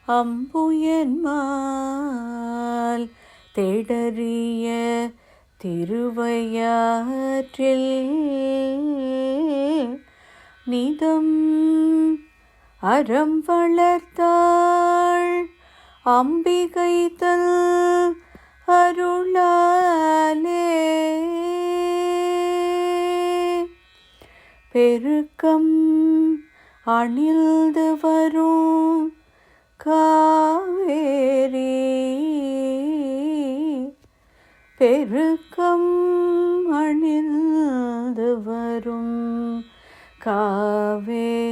அம்புயன்மால் தேடறிய திருவையாற்றில் நிதம் அறம் வளர்த்தாள் அம்பிகை தல் அருளாலே பெருக்கம் அணிந்து வரும் காவேரி பெருக்கம் அணிந்து வரும் காவேரி.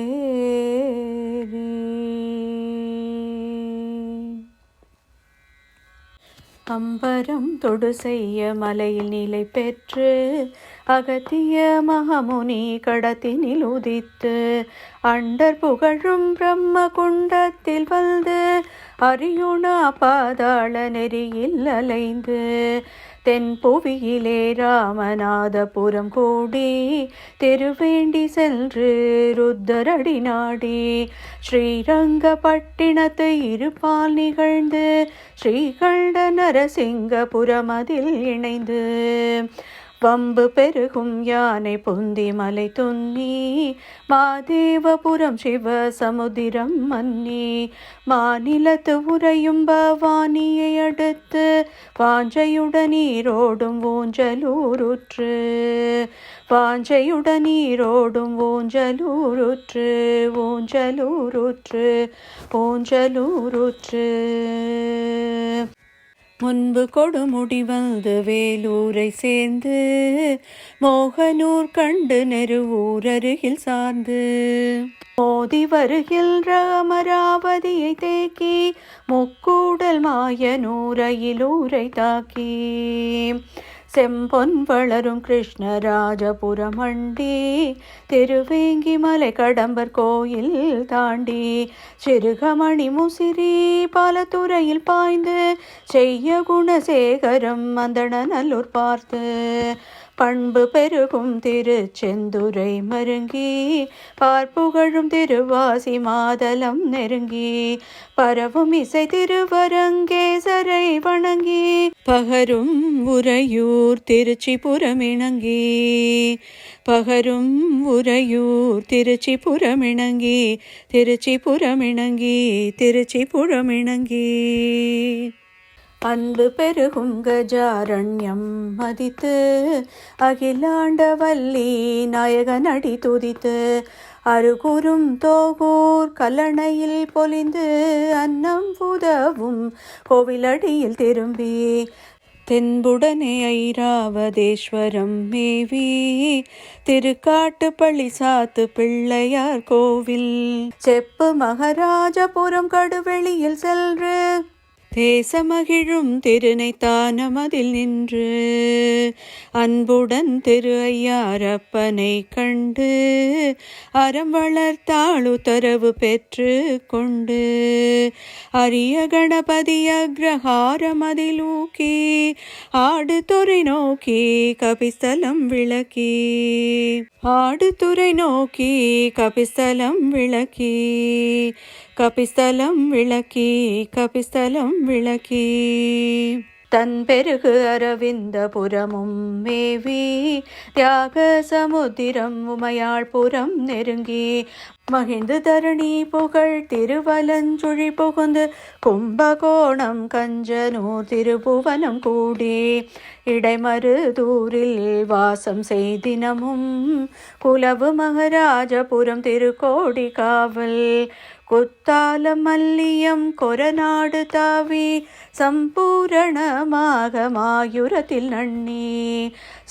அம்பரம் தொடு செய்ய மலையில் நிலை பெற்று அகத்திய மகாமுனி கடத்தினில் உதித்து அண்டர் புகழும் பிரம்ம குண்டத்தில் வந்து அரியுணா பாதாள நெறியில் அலைந்து தென்புவியிலே ராமநாதபுரம் கூடி திருவேண்டி சென்று ருத்தரடி நாடி ஸ்ரீரங்கப்பட்டினத்து இருப்பால் நிகழ்ந்து ஸ்ரீகண்ட நரசிங்கபுரம் அதில் இணைந்து வம்பு பெருகும் யானை பொந்தி மலை துன்னி மாதேவபுரம் சிவ சமுதிரம் மன்னி மாநிலத்து உறையும் பவானியை அடுத்து வாஞ்சையுடன் நீரோடும் ஊஞ்சலூருற்று வாஞ்சையுடன் நீரோடும் ஊஞ்சலூருற்று ஊஞ்சலூருற்று ஊஞ்சலூருற்று. முன்பு கொடுமுடி வந்து வேலூரை சேர்ந்து மோகனூர் கண்டு நெருவூர் அருகில் சார்ந்து மோதி வருகின்ற அமராவதியை தேக்கி முக்கூடல் மாயனூரையிலூரை தாக்கி செம்பொன் வளரும் கிருஷ்ணராஜபுரம் அண்டி திருவேங்கி மலை கடம்பர் கோயில் தாண்டி சிறுகமணி முசிறி பாலத்துறையில் பாய்ந்து செய்ய குணசேகரம் மந்தணநல்லூர் பார்த்து பண்பு பெருகும் திருச்செந்துரை மருங்கி பார்ப்புகழும் திருவாசி மாதலம் நெருங்கி பரவும் இசை திருவரங்கேசரை வணங்கி பகரும் உறையூர் திருச்சிபுரமிணங்கி பகரும் உறையூர் திருச்சிபுரமிணங்கி திருச்சிபுரமிணங்கி திருச்சிபுரமிணங்கி அன்பு பெருகும் கஜாரண்யம் மதித்து அகிலாண்டவல்லி நாயகனடி துதித்து அருகுரும் தோகூர் கல்லணையில் பொலிந்து அன்னம் உதவும் கோவிலடியில் திரும்பி தென்புடனே ஐராவதேஸ்வரம் மேவி திருக்காட்டுப்பள்ளி சாத்து பிள்ளையார் கோவில் செப்பு மகாராஜபுரம் கடுவெளியில் சென்று தேசமகிழும் திருநைத்தானம் அதில் நின்று அன்புடன் திரு ஐயாரப்பனை கண்டு அறம் வளர்த்தாளுத்தரவு பெற்று கொண்டு அரிய கணபதி அக்ரஹாரம் அதிலூக்கி ஆடுதுறை நோக்கி கபிஸ்தலம் விளக்கி ஆடுதுறை நோக்கி கபிஸ்தலம் விளக்கி கபிஸ்தலம் விளக்கி கபிஸ்தலம் விளக்கி தன் பெருகு அரவிந்தபுரமும் மேவி தியாக சமுத்திரம் உமையாள்புரம் நெருங்கி மகிழ்ந்து தரணி புகழ் திருவலஞ்சுழி புகுந்து கும்பகோணம் கஞ்சனூர் திருபுவனம் கூடி இடைமருதூரில் வாசம் செய்தினமும் குலவு மகாராஜபுரம் திருக்கோடி காவல் குத்தாலம் மல்லியம் கொரநாடு தாவி சம்பூரணமாக மாயுரத்தில் நன்னி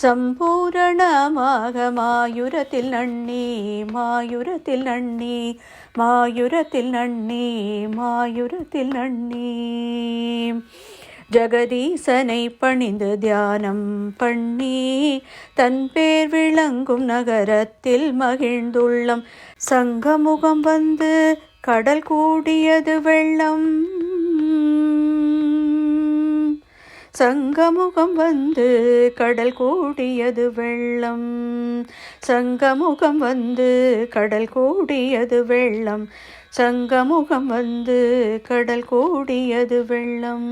சம்பூரணமாக மாயுரத்தில் நன்னி மாயுரத்தில் நன்னி மாயுரத்தில் நன்னி மாயுரத்தில் நன்னி ஜெகதீசனை பணிந்து தியானம் பண்ணி தன் பேர் விளங்கும் நகரத்தில் மகிழ்ந்துள்ளம் சங்கமுகம் வந்து கடல் கூடியது வெள்ளம் சங்கமுகம் வந்து கடல் கூடியது வெள்ளம் சங்கமுகம் வந்து கடல் கூடியது வெள்ளம் சங்கமுகம் வந்து கடல் கூடியது வெள்ளம்.